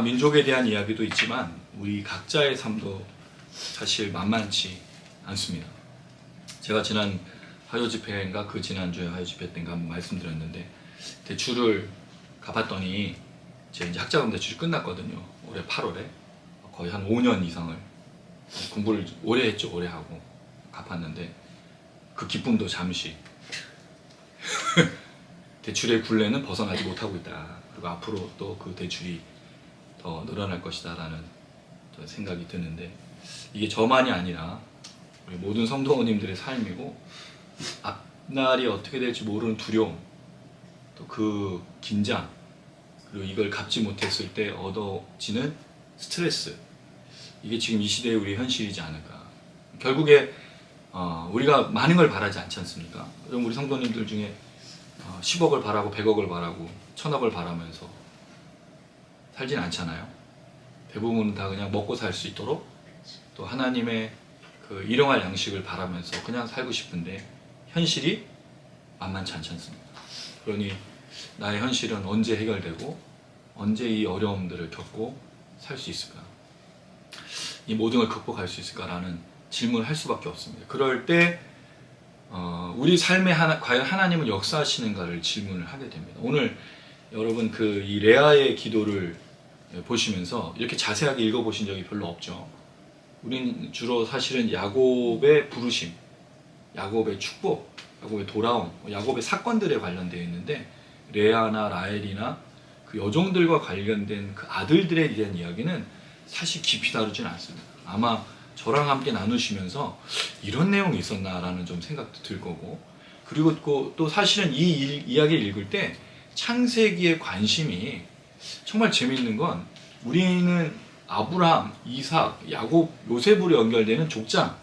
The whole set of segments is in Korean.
민족에 대한 이야기도 있지만 우리 각자의 삶도 사실 만만치 않습니다. 제가 지난 화요 집회인가 그 지난주에 화요 집회 때인가 한번 말씀드렸는데 대출을 갚았더니 제 이제 학자금 대출이 끝났거든요. 올해 8월에 거의 한 5년 이상을 공부를 오래 했죠. 오래 하고 갚았는데 그 기쁨도 잠시 대출의 굴레는 벗어나지 못하고 있다. 그리고 앞으로 또 그 대출이 더 늘어날 것이다 라는 생각이 드는데 이게 저만이 아니라 우리 모든 성도님들의 삶이고 앞날이 어떻게 될지 모르는 두려움 또 그 긴장 그리고 이걸 갚지 못했을 때 얻어지는 스트레스 이게 지금 이 시대의 우리 현실이지 않을까. 결국에 우리가 많은 걸 바라지 않지 않습니까? 그럼 우리 성도님들 중에 10억을 바라고 100억을 바라고 1000억을 바라면서 살진 않잖아요. 대부분은 다 그냥 먹고 살 수 있도록 또 하나님의 그 일용할 양식을 바라면서 그냥 살고 싶은데 현실이 만만치 않지 않습니까? 그러니 나의 현실은 언제 해결되고 언제 이 어려움들을 겪고 살 수 있을까? 이 모든 걸 극복할 수 있을까라는 질문을 할 수밖에 없습니다. 그럴 때 우리 삶에 과연 하나님은 역사하시는가를 질문을 하게 됩니다. 오늘 여러분 그 이 레아의 기도를 보시면서 이렇게 자세하게 읽어보신 적이 별로 없죠. 우린 주로 사실은 야곱의 부르심, 야곱의 축복, 야곱의 돌아옴, 야곱의 사건들에 관련되어 있는데 레아나 라헬이나 그 여종들과 관련된 그 아들들에 대한 이야기는 사실 깊이 다루지는 않습니다. 아마 저랑 함께 나누시면서 이런 내용이 있었나라는 좀 생각도 들 거고 그리고 또 사실은 이 이야기를 읽을 때 창세기의 관심이 정말 재미있는 건 우리는 아브라함, 이삭, 야곱, 요셉으로 연결되는 족장,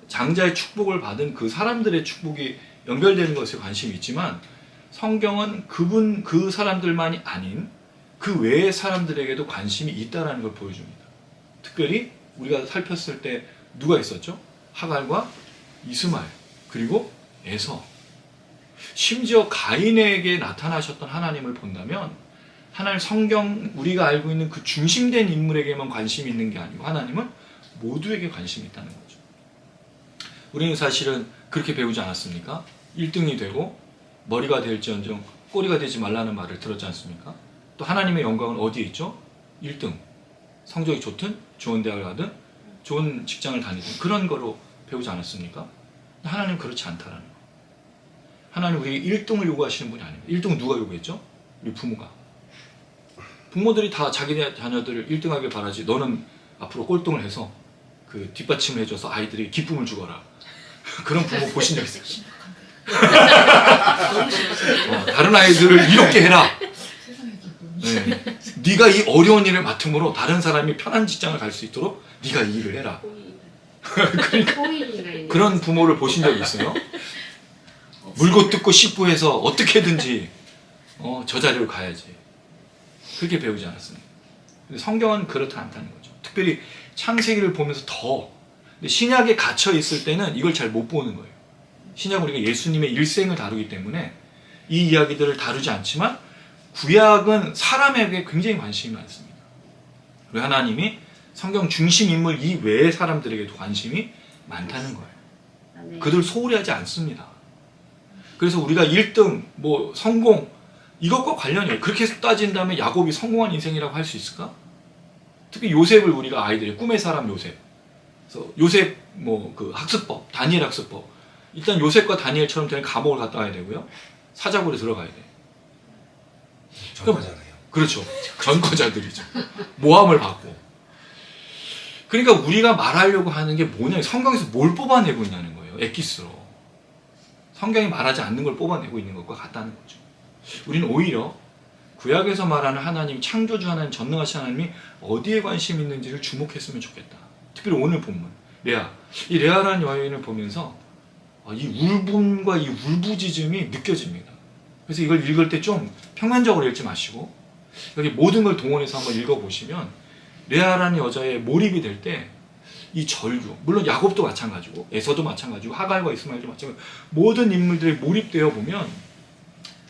장자의 축복을 받은 그 사람들의 축복이 연결되는 것에 관심이 있지만 성경은 그 사람들만이 아닌 그 외의 사람들에게도 관심이 있다는 걸 보여줍니다. 특별히 우리가 살폈을 때 누가 있었죠? 하갈과 이스마엘 그리고 에서 심지어 가인에게 나타나셨던 하나님을 본다면 하나님 성경 우리가 알고 있는 그 중심된 인물에게만 관심이 있는 게 아니고 하나님은 모두에게 관심이 있다는 거죠. 우리는 사실은 그렇게 배우지 않았습니까? 1등이 되고 머리가 될지언정 꼬리가 되지 말라는 말을 들었지 않습니까? 또 하나님의 영광은 어디에 있죠? 1등 성적이 좋든 좋은 대학을 가든 좋은 직장을 다니든 그런 거로 배우지 않았습니까? 하나님은 그렇지 않다라는 거. 하나님 우리에게 1등을 요구하시는 분이 아닙니다. 1등은 누가 요구했죠? 우리 부모가. 부모들이 다 자기 자녀들을 1등하게 바라지 너는 앞으로 꼴등을 해서 그 뒷받침을 해줘서 아이들이 기쁨을 주거라. 그런 부모 보신 적 있어요? 다른 아이들을 이렇게 해라. 네. 네가 이 어려운 일을 맡음으로 다른 사람이 편한 직장을 갈 수 있도록 네가 이 일을 해라. 그러니까 그런 부모를 보신 적이 있어요? 물고 뜯고 씹고 해서 어떻게든지 저 자리로 가야지. 그렇게 배우지 않았습니다. 근데 성경은 그렇지 않다는 거죠. 특별히 창세기를 보면서 더 근데 신약에 갇혀 있을 때는 이걸 잘 못 보는 거예요. 신약은 우리가 예수님의 일생을 다루기 때문에 이 이야기들을 다루지 않지만 구약은 사람에게 굉장히 관심이 많습니다. 그리고 하나님이 성경 중심 인물 이외의 사람들에게도 관심이 많다는 거예요. 그들 소홀히 하지 않습니다. 그래서 우리가 1등, 성공 이것과 관련이 그렇게 따진다면 야곱이 성공한 인생이라고 할 수 있을까? 특히 요셉을 우리가 아이들이 꿈의 사람 요셉. 그래서 요셉 그 학습법, 다니엘 학습법. 일단 요셉과 다니엘처럼 되는 감옥을 갔다 와야 되고요. 사자굴에 들어가야 돼. 전과자네요. 그렇죠. 전과자들이죠. 모함을 받고. 그러니까 우리가 말하려고 하는 게 뭐냐? 성경에서 뭘 뽑아내고 있냐는 거예요. 엑기스로. 성경이 말하지 않는 걸 뽑아내고 있는 것과 같다는 거죠. 우리는 오히려 구약에서 말하는 하나님, 창조주 하나님, 전능하신 하나님이 어디에 관심이 있는지를 주목했으면 좋겠다. 특별히 오늘 본문 레아. 이 레아라는 여인을 보면서 이 울분과 이 울부짖음이 느껴집니다. 그래서 이걸 읽을 때 좀 평면적으로 읽지 마시고 여기 모든 걸 동원해서 한번 읽어보시면 레아라는 여자의 몰입이 될 때 이 절규, 물론 야곱도 마찬가지고 에서도 마찬가지고 하갈과 이스마엘도 마찬가지고 모든 인물들이 몰입되어 보면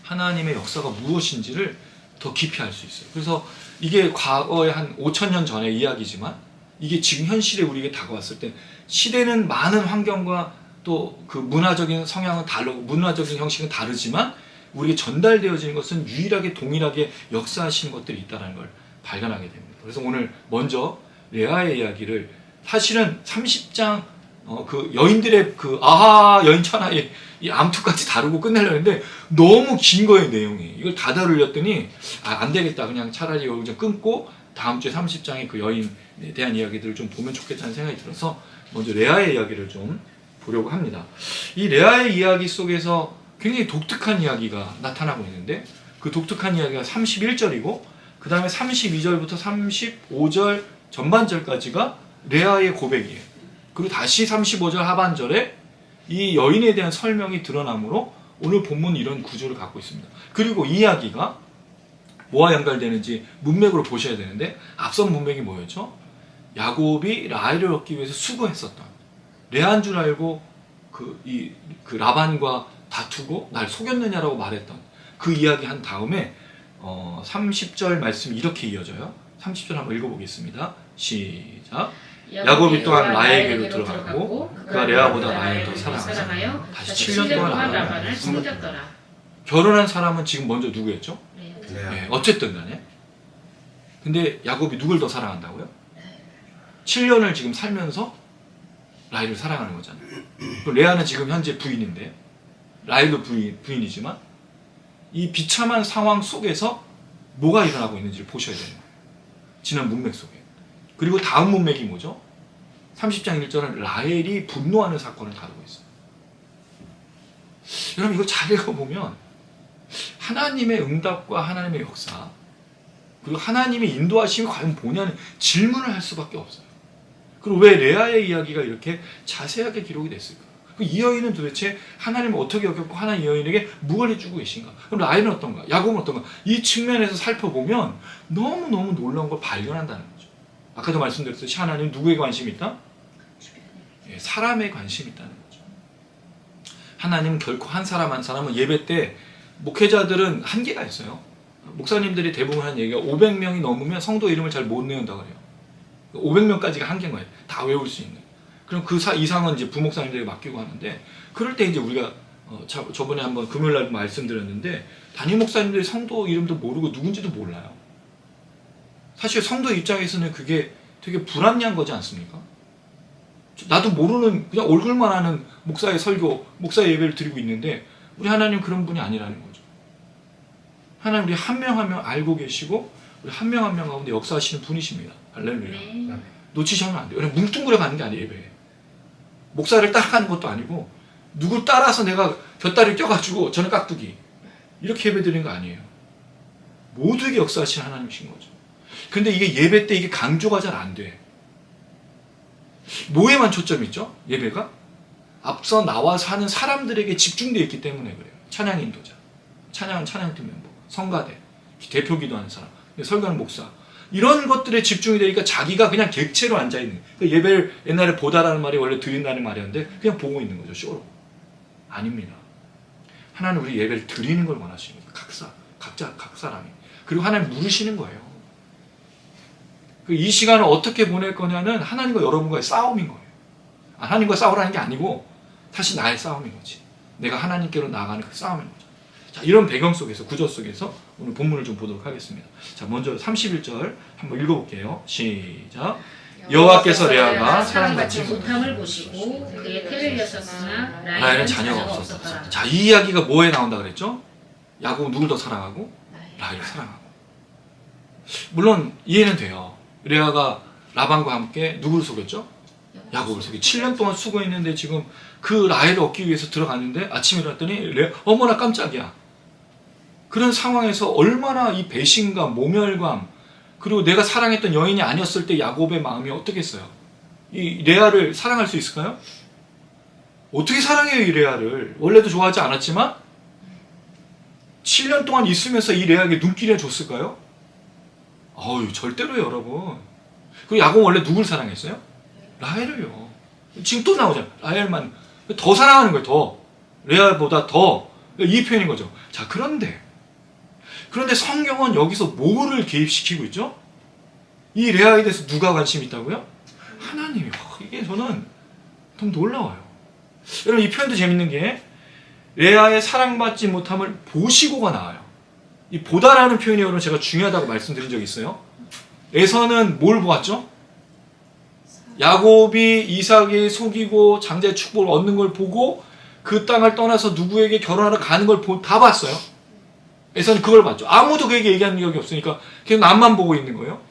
하나님의 역사가 무엇인지를 더 깊이 알 수 있어요. 그래서 이게 과거에 한 5,000년 전의 이야기지만 이게 지금 현실에 우리에게 다가왔을 때 시대는 많은 환경과 또 그 문화적인 성향은 다르고 문화적인 형식은 다르지만 우리에게 전달되어지는 것은 유일하게 동일하게 역사하시는 것들이 있다는 걸 발견하게 됩니다. 그래서 오늘 먼저 레아의 이야기를 사실은 30장 그 여인들의 그 아하 여인 천하의 이 암투까지 다루고 끝내려고 했는데 너무 긴 거예요, 내용이. 이걸 다 다루렸더니 안 되겠다. 그냥 차라리 여기 좀 끊고 다음 주에 30장의 그 여인에 대한 이야기들을 좀 보면 좋겠다는 생각이 들어서 먼저 레아의 이야기를 좀 보려고 합니다. 이 레아의 이야기 속에서 굉장히 독특한 이야기가 나타나고 있는데 그 독특한 이야기가 31절이고 그 다음에 32절부터 35절 전반절까지가 레아의 고백이에요. 그리고 다시 35절 하반절에 이 여인에 대한 설명이 드러나므로 오늘 본문은 이런 구조를 갖고 있습니다. 그리고 이 이야기가 뭐와 연결되는지 문맥으로 보셔야 되는데 앞선 문맥이 뭐였죠? 야곱이 라헬을 얻기 위해서 수고했었던 레아인 줄 알고 그 라반과 다투고 날 속였느냐라고 말했던 그 이야기 한 다음에 30절 말씀이 이렇게 이어져요. 30절 한번 읽어보겠습니다. 시작. 야곱이 또한 라헬에게로 들어가고 그가 레아보다 라헬을 더 사랑하여 다시 7년 동안 라반을 섬겼더라. 결혼한 사람은 지금 먼저 누구였죠? 네, 어쨌든 간에. 근데 야곱이 누굴 더 사랑한다고요? 7년을 지금 살면서 라헬을 사랑하는 거잖아요. 레아는 지금 현재 부인인데 라헬도 부인이지만 이 비참한 상황 속에서 뭐가 일어나고 있는지를 보셔야 돼요. 지난 문맥 속에. 그리고 다음 문맥이 뭐죠? 30장 1절은 라헬이 분노하는 사건을 다루고 있어요. 여러분 이거 잘 읽어보면 하나님의 응답과 하나님의 역사 그리고 하나님의 인도하심이 과연 뭐냐는 질문을 할 수밖에 없어요. 그리고 왜 레아의 이야기가 이렇게 자세하게 기록이 됐을까? 이 여인은 도대체 하나님을 어떻게 여겼고 하나님 이 여인에게 무엇을 해주고 계신가? 그럼 라헬은 어떤가? 야곱은 어떤가? 이 측면에서 살펴보면 너무너무 놀라운 걸 발견한다는 거죠. 아까도 말씀드렸듯이 하나님 누구에 관심이 있다? 사람에 관심이 있다는 거죠. 하나님은 결코 한 사람 한 사람은 예배 때 목회자들은 한계가 있어요. 목사님들이 대부분 하는 얘기가 500명이 넘으면 성도 이름을 잘 못 외운다고 그래요. 500명까지가 한계인 거예요. 다 외울 수 있는. 그럼 그 이상은 이제 부목사님들에게 맡기고 하는데 그럴 때 이제 우리가 저번에 한번 금요일날 말씀드렸는데 담임 목사님들이 성도 이름도 모르고 누군지도 몰라요. 사실 성도 입장에서는 그게 되게 불합리한 거지 않습니까? 나도 모르는 그냥 얼굴만 아는 목사의 설교, 목사의 예배를 드리고 있는데 우리 하나님 그런 분이 아니라는 거죠. 하나님 우리 한 명 한 명 알고 계시고 우리 한 명 한 명 가운데 역사하시는 분이십니다. 할렐루야. 네. 놓치시면 안 돼요. 그냥 뭉뚱그려 가는 게 아니에요. 예배에. 목사를 따라가는 것도 아니고 누굴 따라서 내가 곁다리를 껴가지고 저는 깍두기 이렇게 예배 드리는 거 아니에요. 모두에게 역사하시는 하나님이신 거죠. 근데 이게 예배 때 이게 강조가 잘 안 돼. 뭐에만 초점이 있죠? 예배가? 앞서 나와서 하는 사람들에게 집중되어 있기 때문에 그래요. 찬양 인도자, 찬양은 찬양팀 멤버, 성가대, 대표 기도하는 사람, 설교하는 목사 이런 것들에 집중이 되니까 자기가 그냥 객체로 앉아있는 예배를 옛날에 보다라는 말이 원래 드린다는 말이었는데 그냥 보고 있는 거죠. 쇼로. 아닙니다. 하나님 우리 예배를 드리는 걸 원하시는 거예요. 각 사람이. 그리고 하나님 물으시는 거예요. 이 시간을 어떻게 보낼 거냐는 하나님과 여러분과의 싸움인 거예요. 하나님과 싸우라는 게 아니고 사실 나의 싸움인 거지. 내가 하나님께로 나아가는 그 싸움인 거죠. 자, 이런 배경 속에서 구조 속에서 오늘 본문을 좀 보도록 하겠습니다. 자, 먼저 31절 한번 읽어볼게요. 시작. 여호와께서 레아가 사랑받지 못함을 보시고 그의 태를 여셨으나 라헬은 자녀가 없었다. 자, 이 이야기가 뭐에 나온다 그랬죠? 야곱은 누굴 더 사랑하고? 라헬을 사랑하고. 물론 이해는 돼요. 레아가 라반과 함께 누구를 속였죠? 야곱을 속였죠. 7년 동안 수고했는데 지금 그 라헬을 얻기 위해서 들어갔는데 아침에 일어났더니 어머나 깜짝이야. 그런 상황에서 얼마나 이 배신감, 모멸감 그리고 내가 사랑했던 여인이 아니었을 때 야곱의 마음이 어떻겠어요? 이 레아를 사랑할 수 있을까요? 어떻게 사랑해요 이 레아를? 원래도 좋아하지 않았지만 7년 동안 있으면서 이 레아에게 눈길을 줬을까요? 절대로요 여러분. 그리고 야곱은 원래 누굴 사랑했어요? 라헬을요. 지금 또 나오잖아요. 라헬만 더 사랑하는 거예요. 더. 레아보다 더. 이 표현인 거죠. 자, 그런데 그런데 성경은 여기서 뭐를 개입시키고 있죠? 이 레아에 대해서 누가 관심이 있다고요? 하나님이. 이게 저는 좀 놀라워요. 여러분 이 표현도 재밌는 게 레아의 사랑받지 못함을 보시고가 나와요. 이 보다라는 표현이 여러분 제가 중요하다고 말씀드린 적이 있어요. 에서는 뭘 보았죠? 야곱이 이삭이 속이고 장자의 축복을 얻는 걸 보고 그 땅을 떠나서 누구에게 결혼하러 가는 걸 다 봤어요. 에서는 그걸 봤죠. 아무도 그에게 얘기한 적이 없으니까 계속 남만 보고 있는 거예요.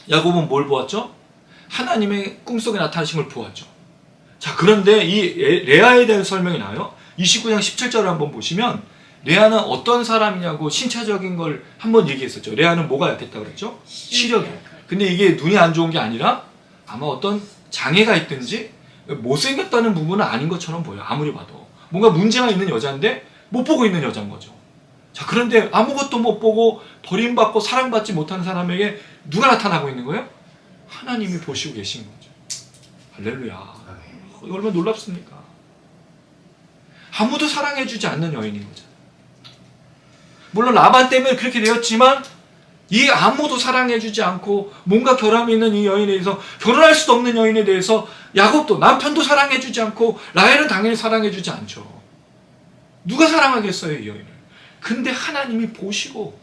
야곱은 뭘 보았죠? 하나님의 꿈속에 나타나신 걸 보았죠. 자, 그런데 이 레아에 대한 설명이 나와요. 29장 17절을 한번 보시면 레아는 어떤 사람이냐고 신체적인 걸 한번 얘기했었죠. 레아는 뭐가 약했다고 그랬죠? 시력이. 근데 이게 눈이 안 좋은 게 아니라 아마 어떤 장애가 있든지 못생겼다는 부분은 아닌 것처럼 보여요. 아무리 봐도. 뭔가 문제가 있는 여자인데 못 보고 있는 여자인 거죠. 자, 그런데 아무것도 못 보고 버림받고 사랑받지 못하는 사람에게 누가 나타나고 있는 거예요? 하나님이 보시고 계신 거죠. 할렐루야. 이거 얼마나 놀랍습니까? 아무도 사랑해주지 않는 여인인 거죠. 물론 라반 때문에 그렇게 되었지만 이 아무도 사랑해주지 않고 뭔가 결함이 있는 이 여인에 대해서 결혼할 수도 없는 여인에 대해서 야곱도 남편도 사랑해주지 않고 라헬은 당연히 사랑해주지 않죠. 누가 사랑하겠어요 이 여인을. 근데 하나님이 보시고,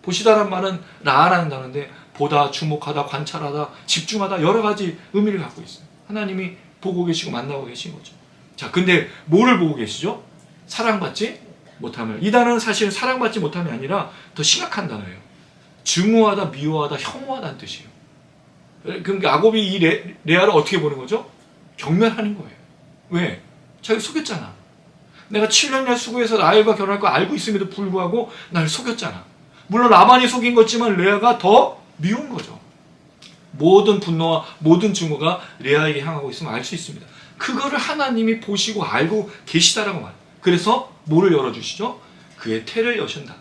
보시다란 말은 라라는 단어인데 보다, 주목하다, 관찰하다, 집중하다 여러 가지 의미를 갖고 있어요. 하나님이 보고 계시고 만나고 계신 거죠. 자, 근데 뭐를 보고 계시죠? 사랑받지 못함을. 이 단어는 사실 사랑받지 못함이 아니라 더 심각한 단어예요. 증오하다, 미워하다, 혐오하다는 뜻이에요. 그럼 야곱이 이 레아를 어떻게 보는 거죠? 경멸하는 거예요. 왜? 자기 속였잖아. 내가 7년이나 수고해서 라헬과 결혼할 거 알고 있음에도 불구하고 날 속였잖아. 물론 라반이 속인 거지만 레아가 더 미운 거죠. 모든 분노와 모든 증오가 레아에게 향하고 있으면 알 수 있습니다. 그거를 하나님이 보시고 알고 계시다라고 말해요. 그래서 뭐를 열어주시죠? 그의 태를 여신다.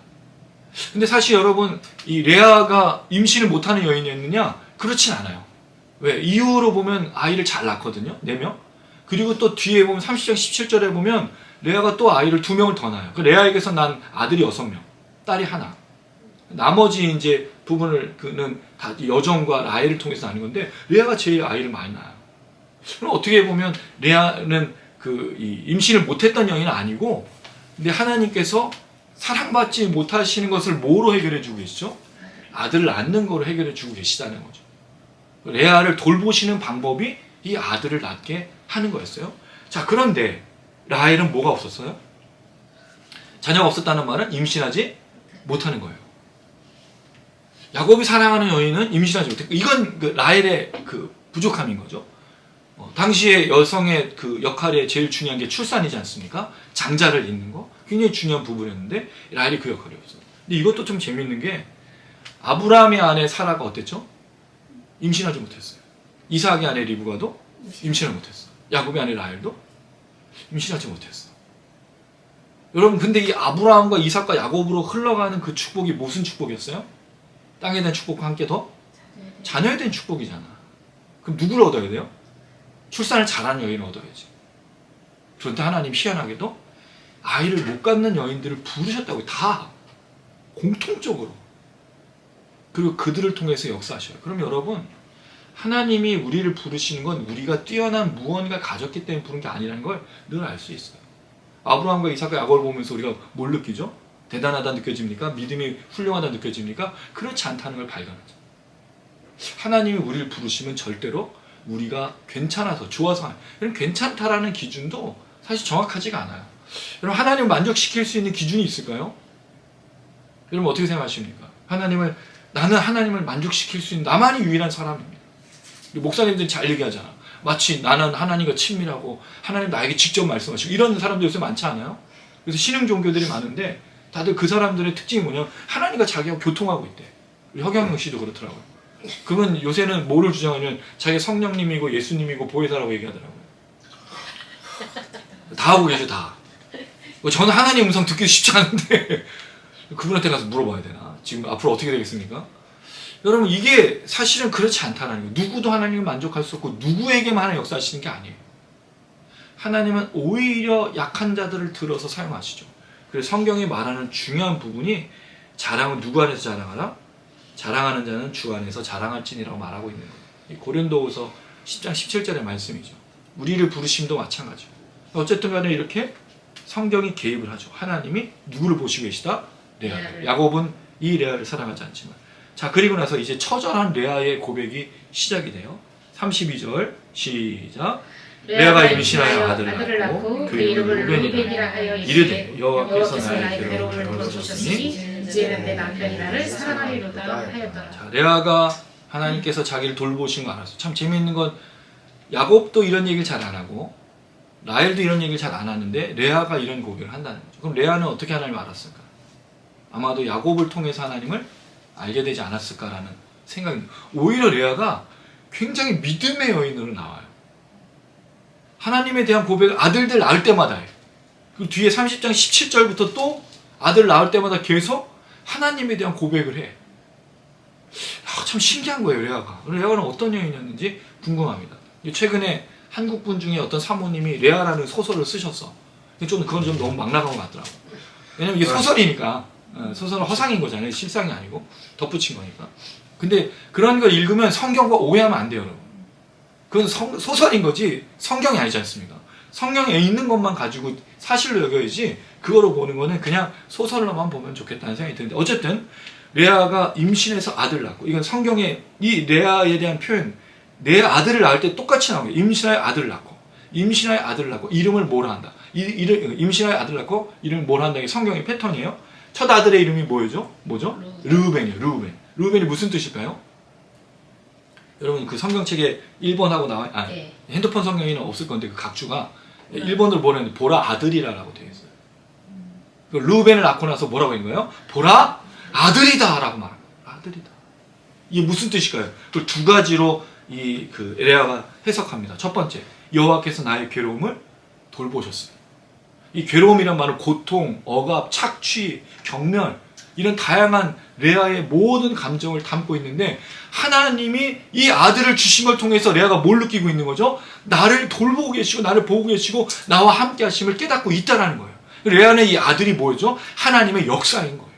근데 사실 여러분 이 레아가 임신을 못하는 여인이었느냐? 그렇진 않아요. 왜? 이후로 보면 아이를 잘 낳거든요. 4명. 그리고 또 뒤에 보면 30장 17절에 보면 레아가 또 아이를 2명을 더 낳아요. 그 레아에게서 난 아들이 6명, 딸이 하나. 나머지 이제 부분을 그는 다 여종과 라헬을 통해서 낳는 건데 레아가 제일 아이를 많이 낳아요. 그럼 어떻게 보면 레아는 그 임신을 못했던 여인은 아니고, 근데 하나님께서 사랑받지 못하시는 것을 뭐로 해결해 주고 계시죠? 아들을 낳는 거로 해결해 주고 계시다는 거죠. 레아를 돌보시는 방법이 이 아들을 낳게 하는 거였어요. 자, 그런데 라헬은 뭐가 없었어요? 자녀가 없었다는 말은 임신하지 못하는 거예요. 야곱이 사랑하는 여인은 임신하지 못했고, 이건 그 라헬의 그 부족함인 거죠. 당시에 여성의 그 역할에 제일 중요한 게 출산이지 않습니까? 장자를 잇는 거 굉장히 중요한 부분이었는데 라헬이 그 역할이었어요. 근데 이것도 좀 재밌는 게 아브라함의 아내 사라가 어땠죠? 임신하지 못했어요. 이삭의 아내 리브가도 임신을 못했어요. 야곱의 아내 라헬도 임신하지 못했어. 여러분, 근데 이 아브라함과 이삭과 야곱으로 흘러가는 그 축복이 무슨 축복이었어요? 땅에 대한 축복과 함께 더 자녀에 대한 축복이잖아. 그럼 누구를 얻어야 돼요? 출산을 잘하는 여인을 얻어야지. 그런데 하나님 희한하게도 아이를 못 갖는 여인들을 부르셨다고요. 다 공통적으로. 그리고 그들을 통해서 역사하셔요. 그럼 여러분, 하나님이 우리를 부르시는 건 우리가 뛰어난 무언가 가졌기 때문에 부른 게 아니라는 걸 늘 알 수 있어요. 아브라함과 이삭과 야곱을 보면서 우리가 뭘 느끼죠? 대단하다 느껴집니까? 믿음이 훌륭하다 느껴집니까? 그렇지 않다는 걸 발견하죠. 하나님이 우리를 부르시면 절대로 우리가 괜찮아서, 좋아서, 이런 괜찮다라는 기준도 사실 정확하지가 않아요. 여러분, 하나님을 만족시킬 수 있는 기준이 있을까요? 여러분 어떻게 생각하십니까? 나는 하나님을 만족시킬 수 있는 나만이 유일한 사람입니다. 목사님들이 잘 얘기하잖아. 마치 나는 하나님과 친밀하고 하나님 나에게 직접 말씀하시고, 이런 사람들 요새 많지 않아요? 그래서 신흥 종교들이 많은데 다들 그 사람들의 특징이 뭐냐면 하나님과 자기가 교통하고 있대. 우리 허경영 씨도 그렇더라고요. 그건 요새는 뭐를 주장하냐면 자기가 성령님이고 예수님이고 보혜사라고 얘기하더라고요. 다 하고 계셔, 다. 저는 하나님 음성 듣기 쉽지 않은데 그분한테 가서 물어봐야 되나? 지금 앞으로 어떻게 되겠습니까? 여러분, 이게 사실은 그렇지 않다는 거예요. 누구도 하나님을 만족할 수 없고 누구에게만 하나님 역사하시는 게 아니에요. 하나님은 오히려 약한 자들을 들어서 사용하시죠. 그래서 성경이 말하는 중요한 부분이 자랑은 누구 안에서 자랑하라? 자랑하는 자는 주 안에서 자랑할지니라고 말하고 있는 거예요. 이 고린도후서 10장 17절의 말씀이죠. 우리를 부르심도 마찬가지죠. 어쨌든 간에 이렇게 성경이 개입을 하죠. 하나님이 누구를 보시고 계시다? 레아를. 야곱은 이 레아를 사랑하지 않지만. 자, 그리고 나서 이제 처절한 레아의 고백이 시작이 돼요. 32절 시작. 레아가 임신하여 아들을 낳고 그 이름을 루벤이라 하여 이르되 여호와께서 나의 괴로움을 들어주셨으니 이제는 내 남편이 나를 사랑하리로다 하였더라. 자, 레아가 하나님께서 자기를 돌보신 거 알았어요. 참 재미있는 건 야곱도 이런 얘기를 잘 안 하고 라헬도 이런 얘기를 잘 안 하는데 레아가 이런 고백을 한다는 거죠. 그럼 레아는 어떻게 하나님을 알았을까? 아마도 야곱을 통해서 하나님을 알게 되지 않았을까라는 생각입니다. 오히려 레아가 굉장히 믿음의 여인으로 나와요. 하나님에 대한 고백을 아들들 낳을 때마다 해요. 그리고 뒤에 30장 17절부터 또 아들 낳을 때마다 계속 하나님에 대한 고백을 해. 참 신기한 거예요, 레아가. 레아는 어떤 여인이었는지 궁금합니다. 최근에 한국 분 중에 어떤 사모님이 레아라는 소설을 쓰셨어. 그건 좀 너무 막 나간 것 같더라고. 왜냐면 이게 소설이니까. 소설은 허상인 거잖아요. 실상이 아니고 덧붙인 거니까. 근데 그런 걸 읽으면 성경과 오해하면 안 돼요, 여러분. 그건 소설인 거지 성경이 아니지 않습니까? 성경에 있는 것만 가지고 사실로 여겨야지 그거로 보는 거는 그냥 소설로만 보면 좋겠다는 생각이 드는데, 어쨌든 레아가 임신해서 아들 낳고, 이건 성경에 이 레아에 대한 표현, 내 아들을 낳을 때 똑같이 나오는 거예요. 임신하여 아들을 낳고, 임신하여 아들을 낳고 이름을 뭐라 한다. 임신하여 아들을 낳고 이름을 뭐라 한다. 이게 성경의 패턴이에요. 첫 아들의 이름이 뭐죠? 르우벤이에요. 르우벤이 무슨 뜻일까요? 여러분 그 성경책에 1번하고 나와, 네. 핸드폰 성경에는 없을 건데 그 각주가 1번으로 뭐라 했는데 보라 아들이라고 되어 있어요. 르우벤을 낳고 나서 뭐라고 했는 거예요? 보라 아들이다 라고 말합니다. 아들이다. 이게 무슨 뜻일까요? 그 두 가지로 그 레아가 해석합니다. 첫 번째, 여호와께서 나의 괴로움을 돌보셨어요. 이 괴로움이란 말은 고통, 억압, 착취, 경멸, 이런 다양한 레아의 모든 감정을 담고 있는데, 하나님이 이 아들을 주신 걸 통해서 레아가 뭘 느끼고 있는 거죠? 나를 돌보고 계시고 나를 보고 계시고 나와 함께 하심을 깨닫고 있다는 거예요. 레아는 이 아들이 뭐죠? 하나님의 역사인 거예요.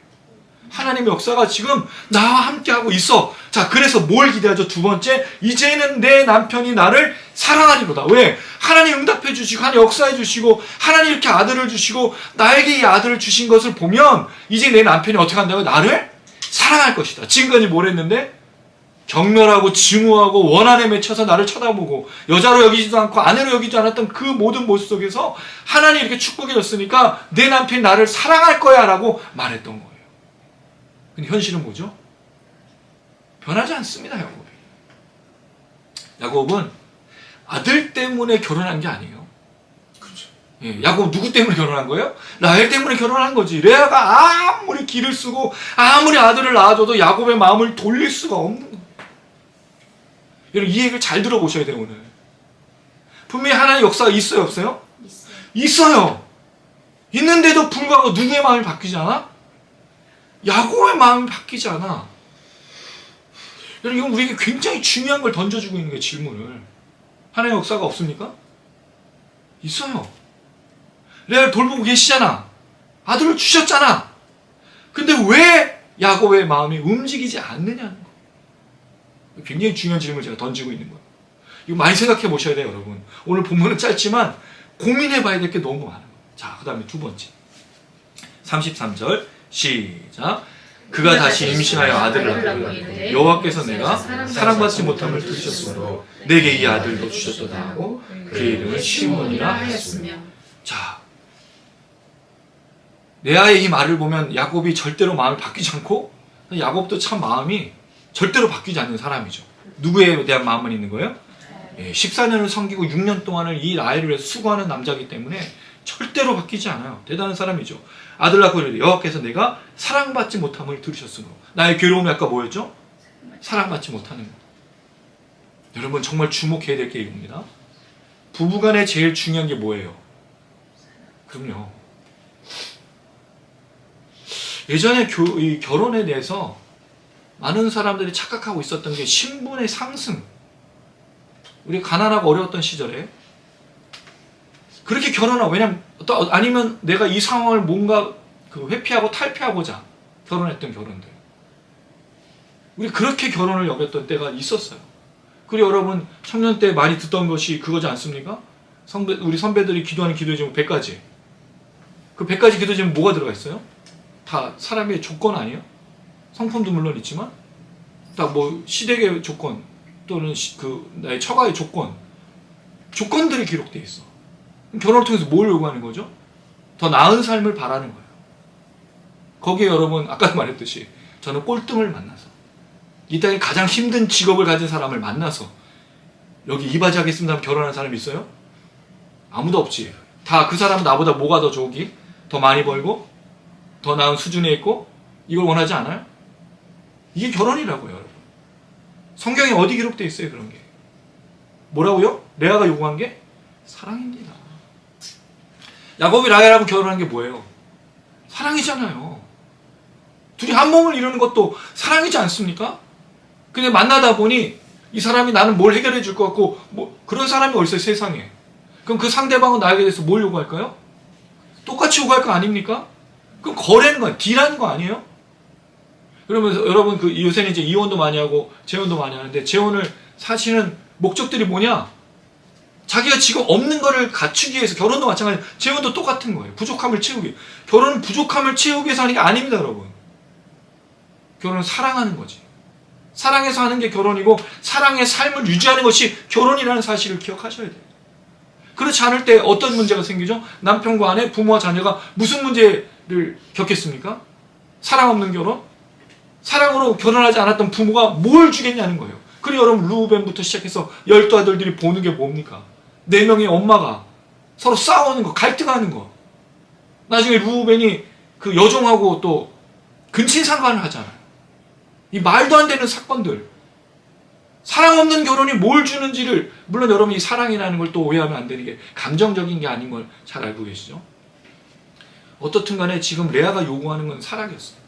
하나님의 역사가 지금 나와 함께하고 있어. 자, 그래서 뭘 기대하죠? 두 번째, 이제는 내 남편이 나를 사랑하리로다. 왜? 하나님 응답해 주시고 하나님 역사해 주시고 하나님 이렇게 아들을 주시고 나에게 이 아들을 주신 것을 보면 이제 내 남편이 어떻게 한다고요? 나를 사랑할 것이다. 지금까지 뭘 했는데? 경멸하고 증오하고 원한에 맺혀서 나를 쳐다보고 여자로 여기지도 않고 아내로 여기지 않았던 그 모든 모습 속에서 하나님이 이렇게 축복해 줬으니까 내 남편이 나를 사랑할 거야 라고 말했던 거예요. 근데 현실은 뭐죠? 변하지 않습니다. 야곱은 아들 때문에 결혼한 게 아니에요. 그렇죠. 예, 야곱 누구 때문에 결혼한 거예요? 라헬 때문에 결혼한 거지. 레아가 아무리 기를 쓰고 아무리 아들을 낳아줘도 야곱의 마음을 돌릴 수가 없는 거예요. 여러분 이 얘기를 잘 들어보셔야 돼요. 오늘 분명히 하나님의 역사가 있어요, 없어요? 있어요. 있는데도 불구하고 누구의 마음이 바뀌지 않아? 야곱의 마음이 바뀌지 않아. 여러분 이건 우리에게 굉장히 중요한 걸 던져주고 있는 거예요. 질문을. 하나님의 역사가 없습니까? 있어요. 레아를 돌보고 계시잖아. 아들을 주셨잖아. 근데 왜 야곱의 마음이 움직이지 않느냐는 거. 굉장히 중요한 질문을 제가 던지고 있는 거예요. 이거 많이 생각해 보셔야 돼요, 여러분. 오늘 본문은 짧지만 고민해 봐야 될 게 너무 많아요. 자, 그 다음에 두 번째. 33절 시작. 그가 다시 임신하여 아들을 낳고 여호와께서 내가 사랑받지 못함을 들으셨으므로 내게 이 아들도 주셨도다 하고 그의 이름을 시몬이라 하였으며. 자, 레아의 이 말을 보면 야곱이 절대로 마음이 바뀌지 않고, 야곱도 참 마음이 절대로 바뀌지 않는 사람이죠. 누구에 대한 마음만 있는 거예요? 14년을 섬기고 6년 동안을 이 라헬을 위해서 수고하는 남자이기 때문에 절대로 바뀌지 않아요. 대단한 사람이죠. 아들 낳고 이르되 여호와께서 내가 사랑받지 못함을 들으셨으므로. 나의 괴로움이 아까 뭐였죠? 사랑받지 못하는 것. 여러분 정말 주목해야 될 게 이겁니다. 부부간에 제일 중요한 게 뭐예요? 그럼요. 예전에 이 결혼에 대해서 많은 사람들이 착각하고 있었던 게 신분의 상승. 우리 가난하고 어려웠던 시절에 그렇게 결혼하고, 왜냐면 아니면 내가 이 상황을 뭔가 회피하고 탈피하고자 결혼했던 결혼들. 우리 그렇게 결혼을 여겼던 때가 있었어요. 그리고 여러분 청년 때 많이 듣던 것이 그거지 않습니까? 우리 선배들이 기도하는 기도의 제목 100가지. 그 100가지 기도 제목 뭐가 들어가 있어요? 다 사람의 조건 아니에요? 성품도 물론 있지만 다 뭐 시댁의 조건 또는 나의 처가의 조건들이 기록되어 있어. 결혼을 통해서 뭘 요구하는 거죠? 더 나은 삶을 바라는 거예요. 거기에 여러분 아까 말했듯이 저는 꼴등을 만나서 이 땅에 가장 힘든 직업을 가진 사람을 만나서 여기 이바지 하겠습니다 하면 결혼한 사람이 있어요? 아무도 없지. 다 그 사람은 나보다 뭐가 더 좋기? 더 많이 벌고 더 나은 수준에 있고 이걸 원하지 않아요? 이게 결혼이라고요, 여러분. 성경에 어디 기록되어 있어요, 그런 게? 뭐라고요? 레아가 요구한 게 사랑입니다. 야곱이 라헬하고 결혼한 게 뭐예요? 사랑이잖아요. 둘이 한 몸을 이루는 것도 사랑이지 않습니까? 근데 만나다 보니 이 사람이 나는 뭘 해결해 줄 것 같고 뭐 그런 사람이 어딨어요, 세상에. 그럼 그 상대방은 나에게 대해서 뭘 요구할까요? 똑같이 요구할 거 아닙니까? 그럼 거래는 거야. 딜하는 거 아니에요? 그러면서 여러분 요새는 이제 이혼도 많이 하고 재혼도 많이 하는데 재혼을 사시는 목적들이 뭐냐? 자기가 지금 없는 거를 갖추기 위해서. 결혼도 마찬가지예요. 재혼도 똑같은 거예요. 부족함을 채우기. 결혼은 부족함을 채우기 위해서 하는 게 아닙니다, 여러분. 결혼은 사랑하는 거지. 사랑해서 하는 게 결혼이고 사랑의 삶을 유지하는 것이 결혼이라는 사실을 기억하셔야 돼요. 그렇지 않을 때 어떤 문제가 생기죠? 남편과 아내, 부모와 자녀가 무슨 문제를 겪겠습니까? 사랑 없는 결혼? 사랑으로 결혼하지 않았던 부모가 뭘 주겠냐는 거예요. 그리고 여러분 루벤부터 시작해서 12아들들이 보는 게 뭡니까? 4명의 엄마가 서로 싸우는 거, 갈등하는 거. 나중에 루벤이 그 여종하고 또 근친상간을 하잖아요. 이 말도 안 되는 사건들. 사랑 없는 결혼이 뭘 주는지를, 물론 여러분이 사랑이라는 걸 또 오해하면 안 되는 게 감정적인 게 아닌 걸 잘 알고 계시죠? 어떻든 간에 지금 레아가 요구하는 건 사랑이었어요.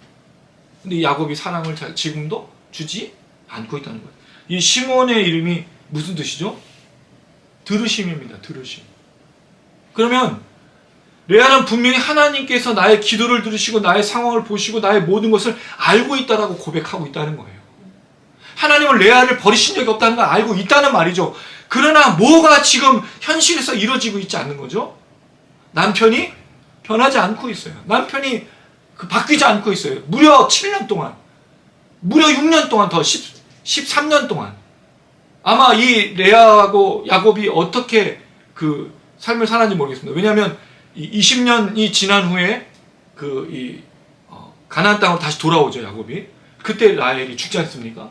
근데 야곱이 사랑을 지금도 주지 않고 있다는 거예요. 이 시몬의 이름이 무슨 뜻이죠? 들으심입니다. 들으심. 그러면 레아는 분명히 하나님께서 나의 기도를 들으시고 나의 상황을 보시고 나의 모든 것을 알고 있다라고 고백하고 있다는 거예요. 하나님은 레아를 버리신 적이 없다는 걸 알고 있다는 말이죠. 그러나 뭐가 지금 현실에서 이루어지고 있지 않는 거죠? 남편이 변하지 않고 있어요. 남편이 바뀌지 않고 있어요. 무려 7년 동안, 무려 6년 동안, 더 13년 동안. 아마 이 레아하고 야곱이 어떻게 그 삶을 살았는지 모르겠습니다. 왜냐하면 20년이 지난 후에 가나안 땅으로 다시 돌아오죠, 야곱이. 그때 라헬이 죽지 않습니까?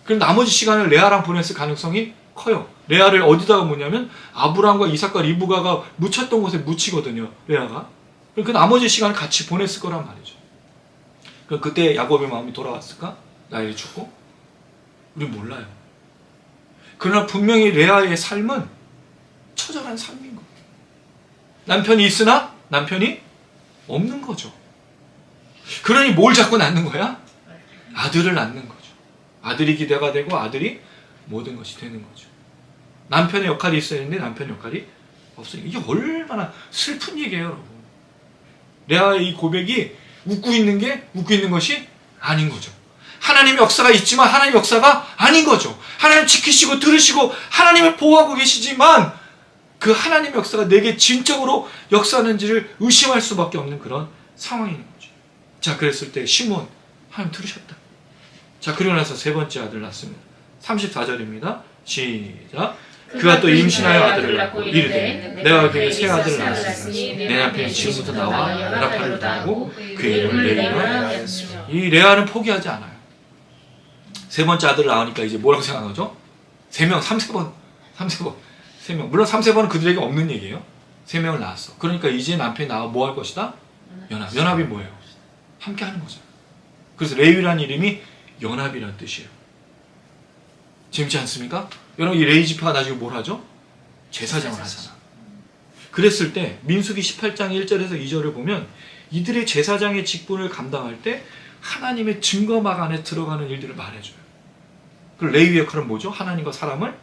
그럼 나머지 시간을 레아랑 보냈을 가능성이 커요. 레아를 어디다가 묻냐면 아브라함과 이삭과 리브가가 묻혔던 곳에 묻히거든요, 레아가. 그 나머지 시간을 같이 보냈을 거란 말이죠. 그럼 그때 야곱의 마음이 돌아왔을까? 라헬이 죽고? 우린 몰라요. 그러나 분명히 레아의 삶은 처절한 삶인 거예요. 남편이 있으나 남편이 없는 거죠. 그러니 뭘 자꾸 낳는 거야? 아들을 낳는 거죠. 아들이 기대가 되고 아들이 모든 것이 되는 거죠. 남편의 역할이 있어야 되는데 남편의 역할이 없어요. 이게 얼마나 슬픈 얘기예요, 여러분. 레아의 이 고백이 웃고 있는 것이 아닌 거죠. 하나님의 역사가 있지만 하나님의 역사가 아닌 거죠. 하나님 지키시고 들으시고 하나님을 보호하고 계시지만 그 하나님의 역사가 내게 진적으로 역사하는지를 의심할 수밖에 없는 그런 상황인 거죠. 자, 그랬을 때 시몬, 하나님 들으셨다. 자, 그리고 나서 세 번째 아들을 낳습니다. 34절입니다. 시작. 그가 또 임신하여 아들을 낳고 이르되 내가 그에게 새 아들을 낳았으니 내 남편이 지금부터 나와 연합하려 두고 그 이름을 레위라 하였으며. 이 레아는 포기하지 않아요. 세 번째 아들을 낳으니까 이제 뭐라고 생각하죠? 3명, 3세번. 3명. 물론 3세번은 그들에게 없는 얘기예요. 3명을 낳았어. 그러니까 이제 남편이 나와 뭐 할 것이다? 연합. 연합이 뭐예요? 함께 하는 거죠. 그래서 레위라는 이름이 연합이라는 뜻이에요. 재밌지 않습니까? 여러분, 이 레위 지파가 나중에 뭘 하죠? 제사장을 하잖아. 그랬을 때 민수기 18장 1절에서 2절을 보면 이들의 제사장의 직분을 감당할 때 하나님의 증거막 안에 들어가는 일들을 말해줘요. 그 레위의 역할은 뭐죠? 하나님과 사람을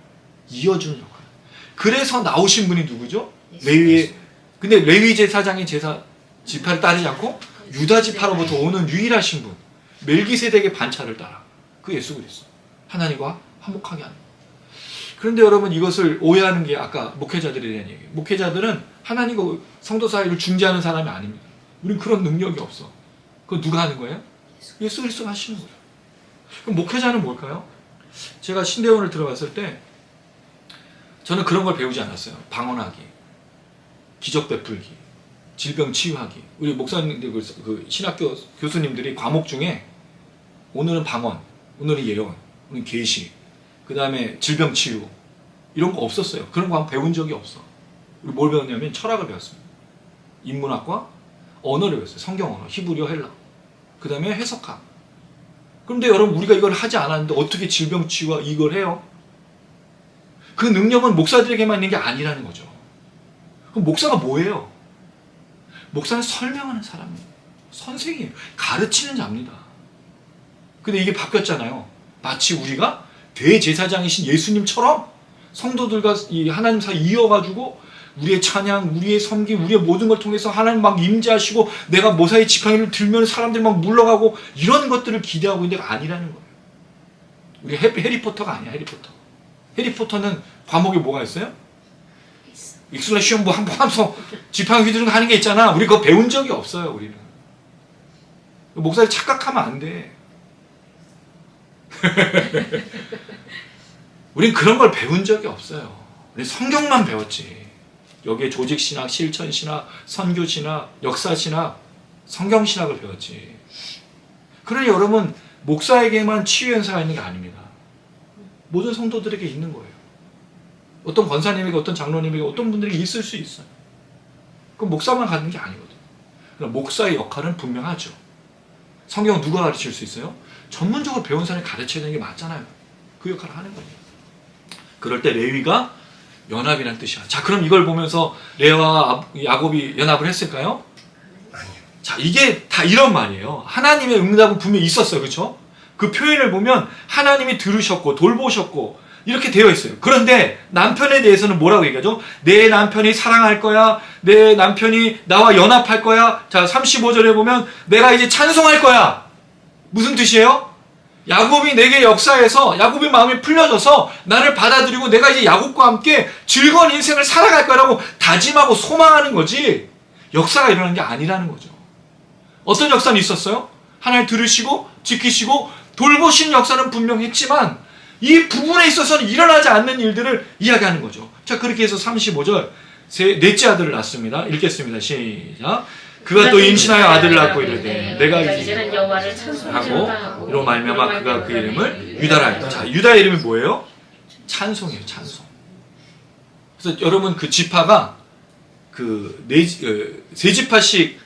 이어주는 역할. 그래서 나오신 분이 누구죠? 레위의. 근데 레위 제사장의 지파를 따르지 않고 유다 지파로부터 오는 유일하신 분. 멜기세덱의 반차를 따라. 그 예수 그리스도. 하나님과 화목하게 하는. 그런데 여러분 이것을 오해하는 게 아까 목회자들에 대한 얘기예요. 목회자들은 하나님과 성도 사이를 중재하는 사람이 아닙니다. 우린 그런 능력이 없어. 그거 누가 하는 거예요? 예수 그리스도가 하시는 거예요. 그럼 목회자는 뭘까요? 제가 신대원을 들어갔을 때 저는 그런 걸 배우지 않았어요. 방언하기, 기적 베풀기, 질병 치유하기. 우리 목사님들 그 신학교 교수님들이 과목 중에 오늘은 방언, 오늘은 예언, 오늘은 계시, 그 다음에 질병 치유 이런 거 없었어요. 그런 거 배운 적이 없어. 우리 뭘 배웠냐면 철학을 배웠습니다. 인문학과 언어를 배웠어요. 성경 언어, 히브리어, 헬라. 그 다음에 해석학. 그런데 여러분 우리가 이걸 하지 않았는데 어떻게 질병 치유와 이걸 해요? 그 능력은 목사들에게만 있는 게 아니라는 거죠. 그럼 목사가 뭐예요? 목사는 설명하는 사람이에요. 선생이에요. 가르치는 자입니다. 근데 이게 바뀌었잖아요. 마치 우리가 대제사장이신 예수님처럼 성도들과 이 하나님 사이 이어가지고 우리의 찬양, 우리의 섬김, 우리의 모든 걸 통해서 하나님 막 임재하시고 내가 모사의 지팡이를 들면 사람들이 막 물러가고 이런 것들을 기대하고 있는 데가 아니라는 거예요. 우리 해리포터가 아니야. 해리포터는 과목에 뭐가 있어요? 익슬레시온 뭐 한번 하면서 지팡이 휘두르는 거 하는 게 있잖아. 우리 그거 배운 적이 없어요. 우리는. 목사를 착각하면 안 돼. 우린 그런 걸 배운 적이 없어요. 우리 성경만 배웠지. 여기에 조직신학, 실천신학, 선교신학, 역사신학, 성경신학을 배웠지. 그러니 여러분 목사에게만 치유 연사가 있는 게 아닙니다. 모든 성도들에게 있는 거예요. 어떤 권사님에게, 어떤 장로님에게, 어떤 분들에게 있을 수 있어요. 그럼 목사만 갖는 게 아니거든요. 그럼 목사의 역할은 분명하죠. 성경 누가 가르칠 수 있어요? 전문적으로 배운 사람이 가르쳐야 되는 게 맞잖아요. 그 역할을 하는 거예요. 그럴 때 레위가 연합이라는 뜻이야. 자, 그럼 이걸 보면서 레아와 야곱이 연합을 했을까요? 자, 이게 다 이런 말이에요. 하나님의 응답은 분명히 있었어요. 그렇죠? 그 표현을 보면 하나님이 들으셨고 돌보셨고 이렇게 되어 있어요. 그런데 남편에 대해서는 뭐라고 얘기하죠? 내 남편이 사랑할 거야. 내 남편이 나와 연합할 거야. 자, 35절에 보면 내가 이제 찬송할 거야. 무슨 뜻이에요? 야곱이 내게 역사해서 야곱의 마음이 풀려져서 나를 받아들이고 내가 이제 야곱과 함께 즐거운 인생을 살아갈 거라고 다짐하고 소망하는 거지 역사가 일어난 게 아니라는 거죠. 어떤 역사는 있었어요? 하나님 들으시고 지키시고 돌보신 역사는 분명했지만 이 부분에 있어서는 일어나지 않는 일들을 이야기하는 거죠. 자, 그렇게 해서 35절 넷째 아들을 낳습니다. 읽겠습니다. 시작. 그가 또 임신하여 아들을 낳고 이르되 내가 이제는 여호와를 찬송하고 이로 말미암아 그가 그 이름을 유다라 했다. 자, 유다의 이름이 뭐예요? 찬송이에요. 찬송. 그래서 여러분 그 지파가 그 세 지파씩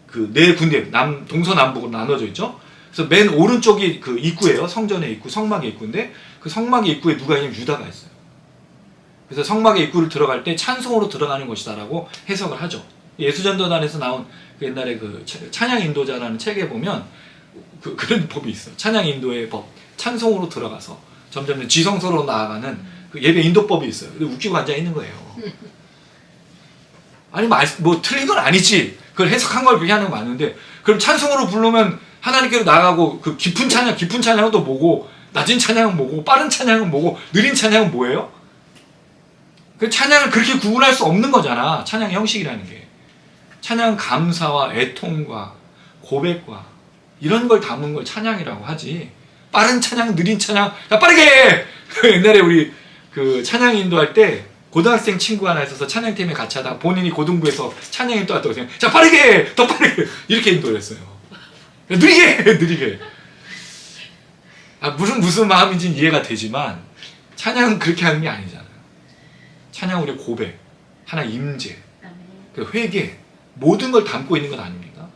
그 네 군데 동서남북으로 나눠져 있죠. 그래서 맨 오른쪽이 그 입구예요. 성전의 입구, 성막의 입구인데 그 성막의 입구에 누가 있냐면 유다가 있어요. 그래서 성막의 입구를 들어갈 때 찬송으로 들어가는 것이다라고 해석을 하죠. 예수전도단에서 나온 그 옛날에 그 찬양 인도자라는 책에 보면 그런 법이 있어요. 찬양 인도의 법, 찬송으로 들어가서 점점 지성소로 나아가는 그 예배 인도법이 있어요. 근데 웃기고 앉아 있는 거예요. 아니 뭐 틀린 건 아니지. 그걸 해석한 걸 그렇게 하는 건 맞는데 그럼 찬송으로 부르면 하나님께로 나가고 그 깊은 찬양은 또 뭐고 낮은 찬양은 뭐고 빠른 찬양은 뭐고 느린 찬양은 뭐예요? 그 찬양을 그렇게 구분할 수 없는 거잖아. 찬양의 형식이라는 게. 찬양 감사와 애통과 고백과 이런 걸 담은 걸 찬양이라고 하지. 빠른 찬양, 느린 찬양, 야 빠르게 해! 옛날에 우리 그 찬양 인도할 때 고등학생 친구 하나 있어서 찬양팀에 같이 하다가 본인이 고등부에서 찬양 인도했다고 생각. 자 빠르게 해! 더 빠르게! 이렇게 인도를 했어요. 느리게 해! 느리게. 아, 무슨 마음인지는 이해가 되지만 찬양은 그렇게 하는 게 아니잖아요. 찬양 우리 고백, 하나 임재, 그 회개 모든 걸 담고 있는 건 아닙니까?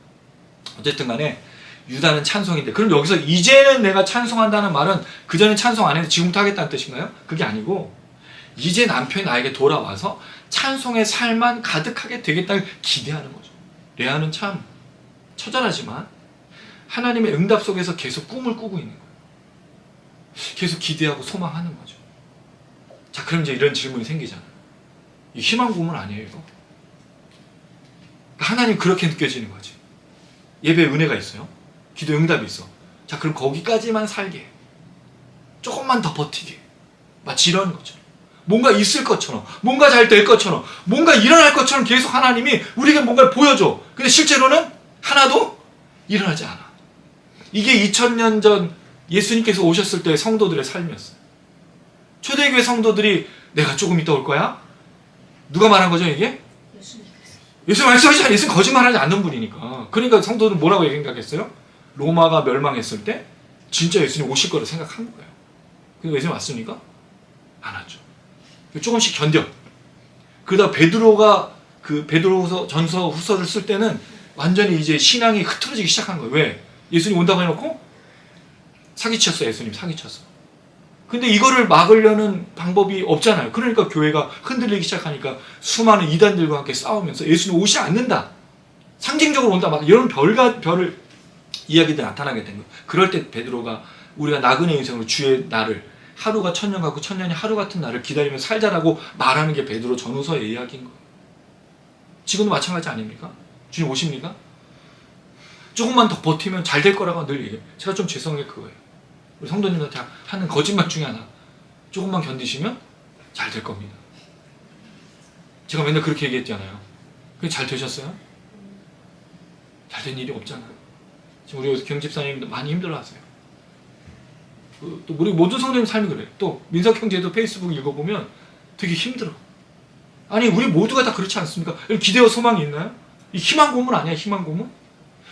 어쨌든 간에 유다는 찬송인데 그럼 여기서 이제는 내가 찬송한다는 말은 그전에 찬송 안 했는데 지금부터 하겠다는 뜻인가요? 그게 아니고 이제 남편이 나에게 돌아와서 찬송의 삶만 가득하게 되겠다는 기대하는 거죠. 레아는 참 처절하지만 하나님의 응답 속에서 계속 꿈을 꾸고 있는 거예요. 계속 기대하고 소망하는 거죠. 자, 그럼 이제 이런 질문이 생기잖아요. 이 희망 고문 아니에요, 이거? 하나님 그렇게 느껴지는 거지. 예배에 은혜가 있어요. 기도 응답이 있어. 자, 그럼 거기까지만 살게. 조금만 더 버티게. 마치 이런 거죠. 뭔가 있을 것처럼, 뭔가 잘 될 것처럼, 뭔가 일어날 것처럼 계속 하나님이 우리에게 뭔가를 보여줘. 근데 실제로는 하나도 일어나지 않아. 이게 2000년 전 예수님께서 오셨을 때 성도들의 삶이었어요. 초대교회 성도들이 내가 조금 있다 올 거야? 누가 말한 거죠, 이게? 예수 말씀하시잖아요. 예수는 거짓말하지 않는 분이니까. 그러니까 성도들은 뭐라고 생각했어요? 로마가 멸망했을 때 진짜 예수님 오실 거를 생각한 거예요. 근데 예수님 왔습니까? 안 왔죠. 조금씩 견뎌. 그러다 베드로가 그 베드로서 전서 후서를 쓸 때는 완전히 이제 신앙이 흐트러지기 시작한 거예요. 왜? 예수님 온다고 해놓고 사기쳤어. 예수님 사기쳤어. 근데 이거를 막으려는 방법이 없잖아요. 그러니까 교회가 흔들리기 시작하니까 수많은 이단들과 함께 싸우면서 예수님 오지 않는다. 상징적으로 온다. 막 이런 별을 이야기들이 나타나게 된 거예요. 그럴 때 베드로가 우리가 나그네 인생으로 주의 날을 하루가 천년 같고 천년이 하루 같은 날을 기다리며 살자라고 말하는 게 베드로 전후서의 이야기인 거예요. 지금도 마찬가지 아닙니까? 주님 오십니까? 조금만 더 버티면 잘 될 거라고 늘 얘기해요. 제가 좀 죄송한 게 그거예요. 우리 성도님한테 하는 거짓말 중에 하나. 조금만 견디시면 잘 될 겁니다. 제가 맨날 그렇게 얘기했잖아요. 그게 잘 되셨어요? 잘 된 일이 없잖아요. 지금 우리 경집사님도 많이 힘들어하세요. 또 우리 모든 성도님 삶이 그래요. 또 민석 형제도 페이스북 읽어보면 되게 힘들어. 아니 우리 모두가 다 그렇지 않습니까? 기대와 소망이 있나요? 이 희망 고문 아니야? 희망 고문?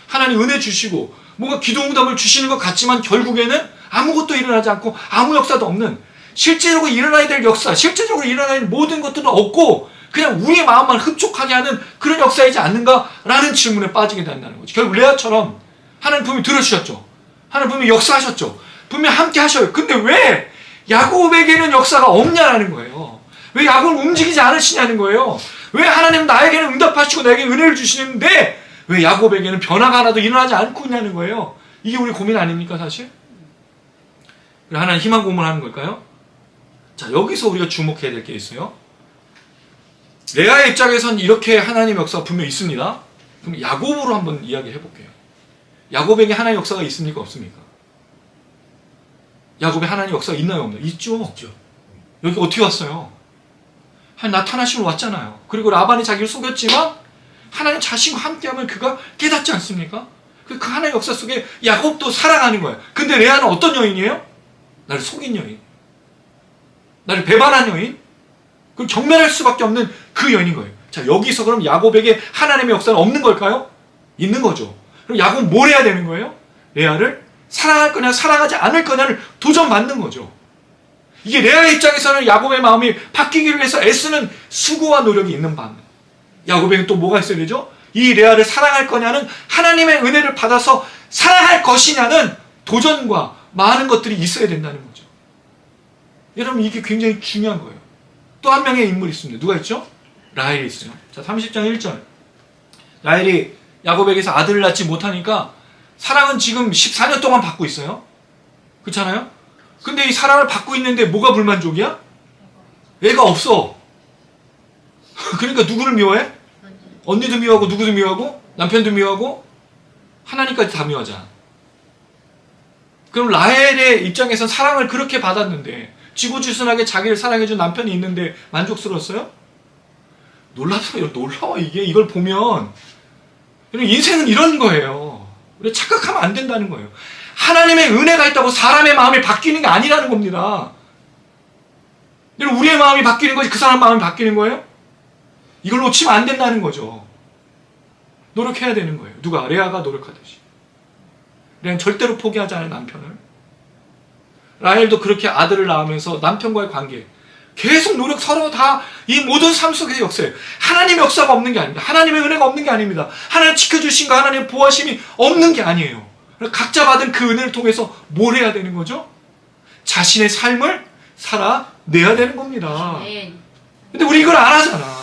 하나님 은혜 주시고 뭔가 기도 응답을 주시는 것 같지만 결국에는 아무것도 일어나지 않고 아무 역사도 없는, 실제로 일어나야 될 역사, 실제적으로 일어나야 될 모든 것들은 없고 그냥 우리의 마음만 흡족하게 하는 그런 역사이지 않는가라는 질문에 빠지게 된다는 거죠. 결국 레아처럼 하나님 분명히 들어주셨죠. 하나님 분명히 역사하셨죠. 분명히 함께 하셔요. 근데 왜 야곱에게는 역사가 없냐라는 거예요. 왜 야곱을 움직이지 않으시냐는 거예요. 왜 하나님 나에게는 응답하시고 나에게 은혜를 주시는데 왜 야곱에게는 변화가 하나도 일어나지 않고 있냐는 거예요. 이게 우리 고민 아닙니까 사실? 하나님 희망 고문하는 걸까요? 자, 여기서 우리가 주목해야 될 게 있어요. 레아의 입장에선 이렇게 하나님의 역사가 분명히 있습니다. 그럼 야곱으로 한번 이야기해 볼게요. 야곱에게 하나님의 역사가 있습니까? 없습니까? 야곱에 하나님의 역사가 있나요? 없나요? 있죠. 여기 어떻게 왔어요? 하나님 나타나시면 왔잖아요. 그리고 라반이 자기를 속였지만 하나님 자신과 함께하면 그가 깨닫지 않습니까? 그 하나님의 역사 속에 야곱도 살아가는 거예요. 근데 레아는 어떤 여인이에요? 나를 속인 여인, 나를 배반한 여인, 그 경멸할 수밖에 없는 그 여인인 거예요. 자, 여기서 그럼 야곱에게 하나님의 역사는 없는 걸까요? 있는 거죠. 그럼 야곱은 뭘 해야 되는 거예요? 레아를 사랑할 거냐 사랑하지 않을 거냐를 도전받는 거죠. 이게 레아의 입장에서는 야곱의 마음이 바뀌기를 위해서 애쓰는 수고와 노력이 있는 반, 야곱에게 또 뭐가 있어야 되죠? 이 레아를 사랑할 거냐는 하나님의 은혜를 받아서 사랑할 것이냐는 도전과 많은 것들이 있어야 된다는 거죠. 여러분 이게 굉장히 중요한 거예요. 또 한 명의 인물이 있습니다. 누가 있죠? 라헬이 있어요. 자, 30장 1절. 라헬이 야곱에게서 아들을 낳지 못하니까 사랑은 지금 14년 동안 받고 있어요. 그렇잖아요? 근데 이 사랑을 받고 있는데 뭐가 불만족이야? 애가 없어. 그러니까 누구를 미워해? 언니도 미워하고 누구도 미워하고 남편도 미워하고 하나님까지 다 미워하잖아. 그럼 라헬의 입장에선 사랑을 그렇게 받았는데 지고지순하게 자기를 사랑해준 남편이 있는데 만족스러웠어요? 놀라워 이게. 이걸 보면 인생은 이런 거예요. 우리가 착각하면 안 된다는 거예요. 하나님의 은혜가 있다고 사람의 마음이 바뀌는 게 아니라는 겁니다. 우리의 마음이 바뀌는 거지 그 사람 마음이 바뀌는 거예요? 이걸 놓치면 안 된다는 거죠. 노력해야 되는 거예요. 누가? 레아가 노력하듯이. 레아는 절대로 포기하지 않은 남편을. 라헬도 그렇게 아들을 낳으면서 남편과의 관계 계속 노력, 서로 다 이 모든 삶 속의 역사예요. 하나님의 역사가 없는 게 아닙니다. 하나님의 은혜가 없는 게 아닙니다. 하나님 지켜주신 거, 하나님의 보호하심이 없는 게 아니에요. 각자 받은 그 은혜를 통해서 뭘 해야 되는 거죠? 자신의 삶을 살아내야 되는 겁니다. 근데 우리 이걸 안 하잖아.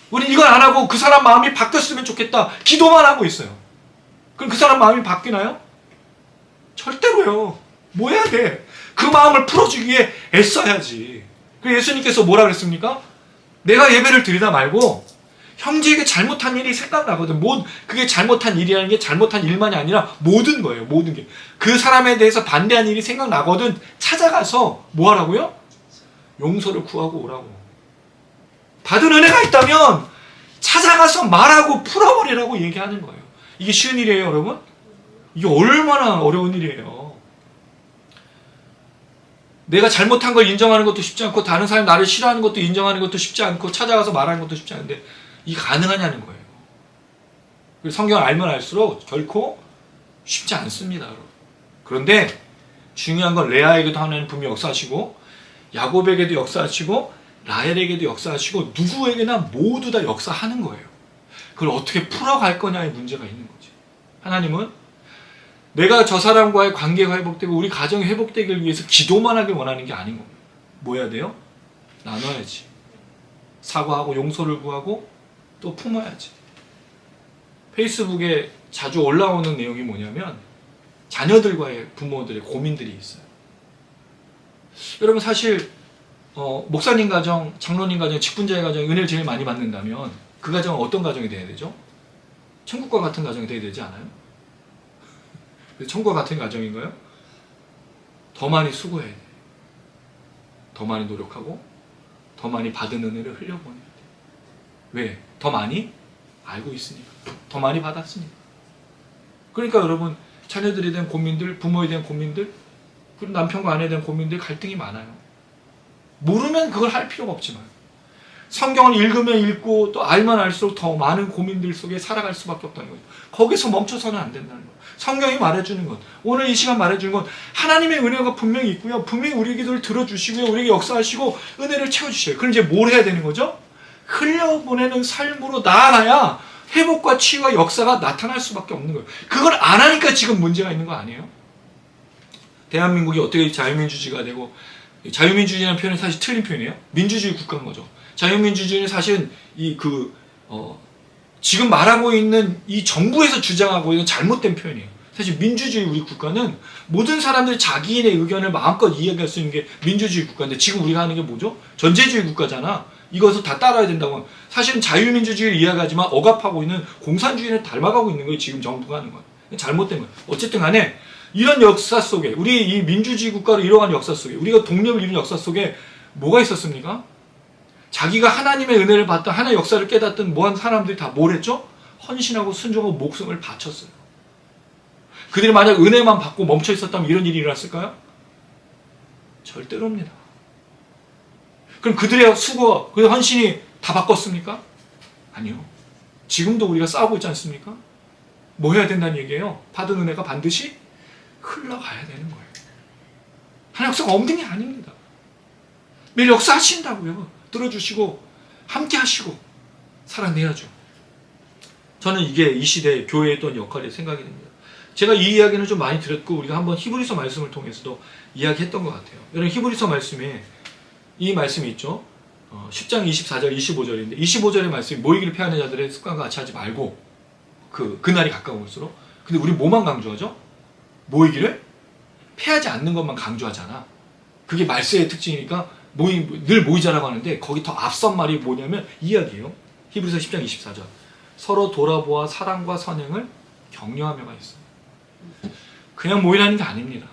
우리 이걸 안 하고 그 사람 마음이 바뀌었으면 좋겠다 기도만 하고 있어요. 그럼 그 사람 마음이 바뀌나요? 절대로요. 뭐 해야 돼? 그 마음을 풀어주기 위해 애써야지. 그래서 예수님께서 뭐라 그랬습니까? 내가 예배를 드리다 말고 형제에게 잘못한 일이 생각나거든. 그게 잘못한 일이라는 게 잘못한 일만이 아니라 모든 거예요. 모든 게. 그 사람에 대해서 반대한 일이 생각나거든 찾아가서 뭐 하라고요? 용서를 구하고 오라고. 받은 은혜가 있다면 찾아가서 말하고 풀어버리라고 얘기하는 거예요. 이게 쉬운 일이에요, 여러분? 이게 얼마나 어려운 일이에요. 내가 잘못한 걸 인정하는 것도 쉽지 않고 다른 사람이 나를 싫어하는 것도 인정하는 것도 쉽지 않고 찾아가서 말하는 것도 쉽지 않은데 이게 가능하냐는 거예요. 그리고 성경을 알면 알수록 결코 쉽지 않습니다, 여러분. 그런데 중요한 건 레아에게도 하나님 분명히 역사하시고 야곱에게도 역사하시고 라헬에게도 역사하시고 누구에게나 모두 다 역사하는 거예요. 그걸 어떻게 풀어갈 거냐의 문제가 있는 거지. 하나님은 내가 저 사람과의 관계가 회복되고 우리 가정이 회복되기를 위해서 기도만 하길 원하는 게 아닌 겁니다. 뭐 해야 돼요? 나눠야지. 사과하고 용서를 구하고 또 품어야지. 페이스북에 자주 올라오는 내용이 뭐냐면 자녀들과의 부모들의 고민들이 있어요. 여러분 사실 목사님 가정, 장로님 가정, 직분자의 가정 은혜를 제일 많이 받는다면 그 가정은 어떤 가정이 돼야 되죠? 천국과 같은 가정이 돼야 되지 않아요? 천국과 같은 가정인가요? 더 많이 수고해야 돼. 더 많이 노력하고 더 많이 받은 은혜를 흘려보내야 돼. 왜? 더 많이 알고 있으니까. 더 많이 받았으니까. 그러니까 여러분 자녀들에 대한 고민들, 부모에 대한 고민들, 그리고 남편과 아내에 대한 고민들, 갈등이 많아요. 모르면 그걸 할 필요가 없지만 성경을 읽으면 읽고 또 알면 알수록 더 많은 고민들 속에 살아갈 수밖에 없다는 거예요. 거기서 멈춰서는 안 된다는 거예요. 성경이 말해주는 것, 오늘 이 시간 말해주는 건 하나님의 은혜가 분명히 있고요. 분명히 우리 기도를 들어주시고요. 우리에게 역사하시고 은혜를 채워주셔요. 그럼 이제 뭘 해야 되는 거죠? 흘려보내는 삶으로 나아가야 회복과 치유와 역사가 나타날 수밖에 없는 거예요. 그걸 안 하니까 지금 문제가 있는 거 아니에요? 대한민국이 어떻게 자유민주주의가 되고, 자유민주주의라는 표현은 사실 틀린 표현이에요. 민주주의 국가인 거죠. 자유민주주의는 사실은 지금 말하고 있는 이 정부에서 주장하고 있는 잘못된 표현이에요. 사실 민주주의 우리 국가는 모든 사람들이 자기의 의견을 마음껏 이야기할 수 있는 게 민주주의 국가인데 지금 우리가 하는 게 뭐죠? 전제주의 국가잖아. 이것을 다 따라야 된다고. 사실은 자유민주주의를 이야기하지만 억압하고 있는 공산주의를 닮아가고 있는 거예요. 지금 정부가 하는 거예요. 잘못된 거예요. 어쨌든 간에 이런 역사 속에, 우리 이 민주주의 국가로 이뤄간 역사 속에, 우리가 독립을 이룬 역사 속에 뭐가 있었습니까? 자기가 하나님의 은혜를 받던, 하나의 역사를 깨닫던 뭐한 사람들이 다 뭘 했죠? 헌신하고 순종하고 목숨을 바쳤어요. 그들이 만약 은혜만 받고 멈춰 있었다면 이런 일이 일어났을까요? 절대로입니다. 그럼 그들의 수고, 그 헌신이 다 바꿨습니까? 아니요. 지금도 우리가 싸우고 있지 않습니까? 뭐 해야 된다는 얘기예요? 받은 은혜가 반드시 흘러가야 되는 거예요. 하나님 역사가 없는 게 아닙니다. 매일 역사하신다고요. 들어주시고 함께 하시고 살아내야죠. 저는 이게 이 시대의 교회의 어떤 역할이 생각이 됩니다. 제가 이 이야기는 좀 많이 드렸고 우리가 한번 히브리서 말씀을 통해서도 이야기했던 것 같아요. 여러분 히브리서 말씀에 이 말씀이 있죠. 10장 24절 25절인데 25절의 말씀이 모이기를 피하는 자들의 습관과 같이 하지 말고 그날이 가까울수록. 근데 우리 뭐만 강조하죠? 모이기를 피하지 않는 것만 강조하잖아. 그게 말세의 특징이니까 늘 모이자라고 하는데 거기 더 앞선 말이 뭐냐면 이 이야기예요. 히브리서 10장 24절. 서로 돌아보아 사랑과 선행을 격려하며가 있어요. 그냥 모이라는 게 아닙니다.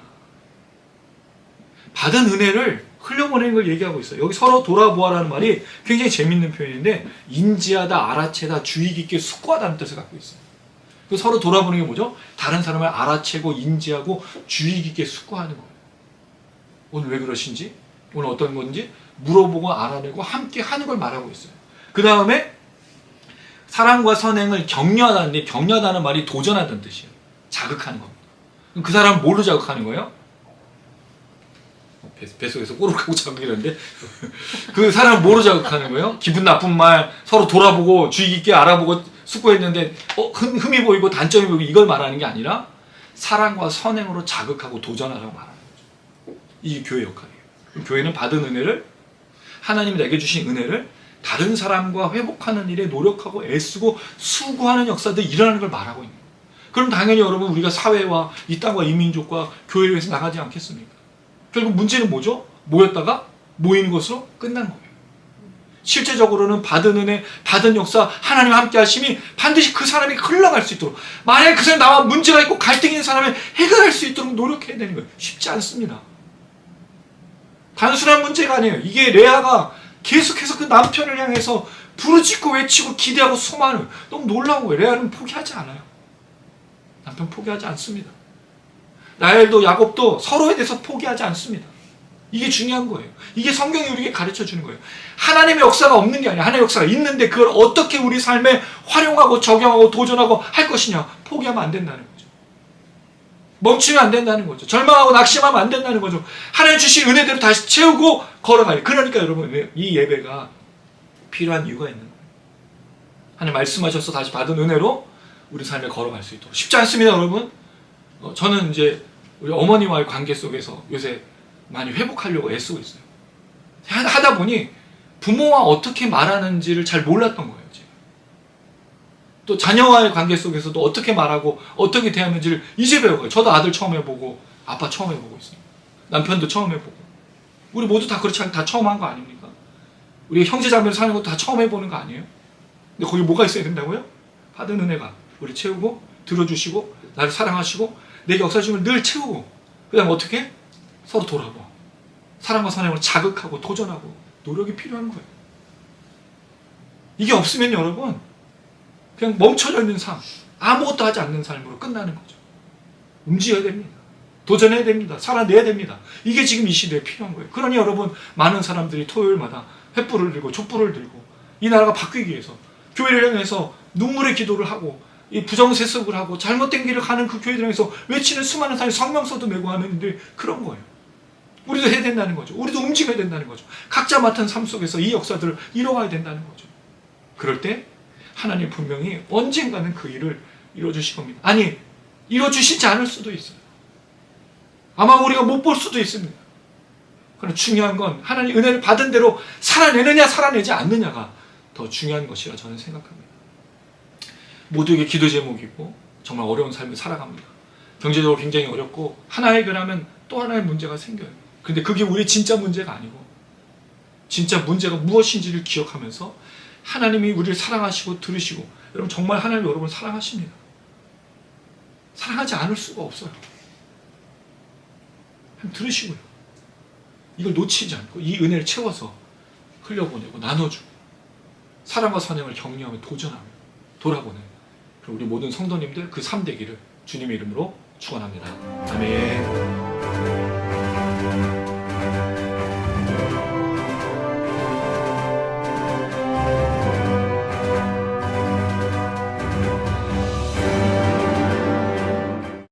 받은 은혜를 흘려보내는 걸 얘기하고 있어요. 여기 서로 돌아보아라는 말이 굉장히 재밌는 표현인데 인지하다, 알아채다, 주의 깊게 숙고하다는 뜻을 갖고 있어요. 그 서로 돌아보는 게 뭐죠? 다른 사람을 알아채고 인지하고 주의 깊게 숙고하는 거예요. 오늘 왜 그러신지, 오늘 어떤 건지 물어보고 알아내고 함께 하는 걸 말하고 있어요. 그 다음에 사랑과 선행을 격려하다는데 격려하다는 말이 도전하다는 뜻이에요. 자극하는 겁니다. 그럼 그 사람은 뭘로 자극하는 거예요? 뱃속에서 꼬르륵하고 자극이라는데 그 사람을 뭐로 자극하는 거예요? 기분 나쁜 말, 서로 돌아보고 주의 깊게 알아보고 숙고했는데 흠이 보이고 단점이 보이고 이걸 말하는 게 아니라 사랑과 선행으로 자극하고 도전하라고 말하는 거죠. 이게 교회 역할이에요. 교회는 받은 은혜를, 하나님이 내게 주신 은혜를 다른 사람과 회복하는 일에 노력하고 애쓰고 수고하는 역사들이 일어나는 걸 말하고 있는 거예요. 그럼 당연히 여러분 우리가 사회와 이 땅과 이 민족과 교회를 위해서 나가지 않겠습니까? 결국 문제는 뭐죠? 모였다가 모이는 것으로 끝난 거예요. 실제적으로는 받은 은혜, 받은 역사, 하나님 함께 하심이 반드시 그 사람이 흘러갈 수 있도록, 만약에 그 사람이 나와 문제가 있고 갈등이 있는 사람을 해결할 수 있도록 노력해야 되는 거예요. 쉽지 않습니다. 단순한 문제가 아니에요. 이게 레아가 계속해서 그 남편을 향해서 부르짖고 외치고 기대하고 소망을, 너무 놀라운 거예요. 레아는 포기하지 않아요. 남편 포기하지 않습니다. 라헬도 야곱도 서로에 대해서 포기하지 않습니다. 이게 중요한 거예요. 이게 성경이 우리에게 가르쳐 주는 거예요. 하나님의 역사가 없는 게 아니라 하나님의 역사가 있는데 그걸 어떻게 우리 삶에 활용하고 적용하고 도전하고 할 것이냐. 포기하면 안 된다는 거죠. 멈추면 안 된다는 거죠. 절망하고 낙심하면 안 된다는 거죠. 하나님 주신 은혜대로 다시 채우고 걸어가요. 그러니까 여러분, 이 예배가 필요한 이유가 있는 거예요. 하나님 말씀하셔서 다시 받은 은혜로 우리 삶에 걸어갈 수 있도록. 쉽지 않습니다, 여러분. 저는 이제 우리 어머니와의 관계 속에서 요새 많이 회복하려고 애쓰고 있어요. 하다 보니 부모와 어떻게 말하는지를 잘 몰랐던 거예요. 제가. 또 자녀와의 관계 속에서도 어떻게 말하고 어떻게 대하는지를 이제 배워요. 저도 아들 처음 해보고 아빠 처음 해보고 있어요. 남편도 처음 해보고. 우리 모두 다 그렇지 않게 다 처음 한 거 아닙니까? 우리 형제자매로 사는 것도 다 처음 해보는 거 아니에요? 근데 거기 뭐가 있어야 된다고요? 받은 은혜가 우리 채우고 들어주시고 나를 사랑하시고 내게 역사 주심을 늘 채우고 그 다음에 어떻게? 서로 돌아봐. 사랑과 사랑을 자극하고 도전하고 노력이 필요한 거예요. 이게 없으면 여러분 그냥 멈춰져 있는 삶, 아무것도 하지 않는 삶으로 끝나는 거죠. 움직여야 됩니다. 도전해야 됩니다. 살아내야 됩니다. 이게 지금 이 시대에 필요한 거예요. 그러니 여러분, 많은 사람들이 토요일마다 횃불을 들고 촛불을 들고 이 나라가 바뀌기 위해서 교회를 향해서 눈물의 기도를 하고 이 부정세습을 하고 잘못된 길을 가는 그 교회들 향해서 외치는 수많은 사람이 성명서도 내고 하는데 그런 거예요. 우리도 해야 된다는 거죠. 우리도 움직여야 된다는 거죠. 각자 맡은 삶 속에서 이 역사들을 이뤄가야 된다는 거죠. 그럴 때 하나님 분명히 언젠가는 그 일을 이뤄주실 겁니다. 아니, 이뤄주시지 않을 수도 있어요. 아마 우리가 못 볼 수도 있습니다. 그러나 중요한 건 하나님 은혜를 받은 대로 살아내느냐 살아내지 않느냐가 더 중요한 것이라 저는 생각합니다. 모두에게 기도 제목이고 정말 어려운 삶을 살아갑니다. 경제적으로 굉장히 어렵고 하나 해결하면 또 하나의 문제가 생겨요. 근데 그게 우리의 진짜 문제가 아니고 진짜 문제가 무엇인지를 기억하면서 하나님이 우리를 사랑하시고 들으시고, 여러분 정말 하나님이 여러분을 사랑하십니다. 사랑하지 않을 수가 없어요. 그냥 들으시고요. 이걸 놓치지 않고 이 은혜를 채워서 흘려보내고 나눠주고 사랑과 선행을 격려하며 도전하며 돌아보는 우리 모든 성도님들 그 삶 되기를 주님의 이름으로 축원합니다. 아멘.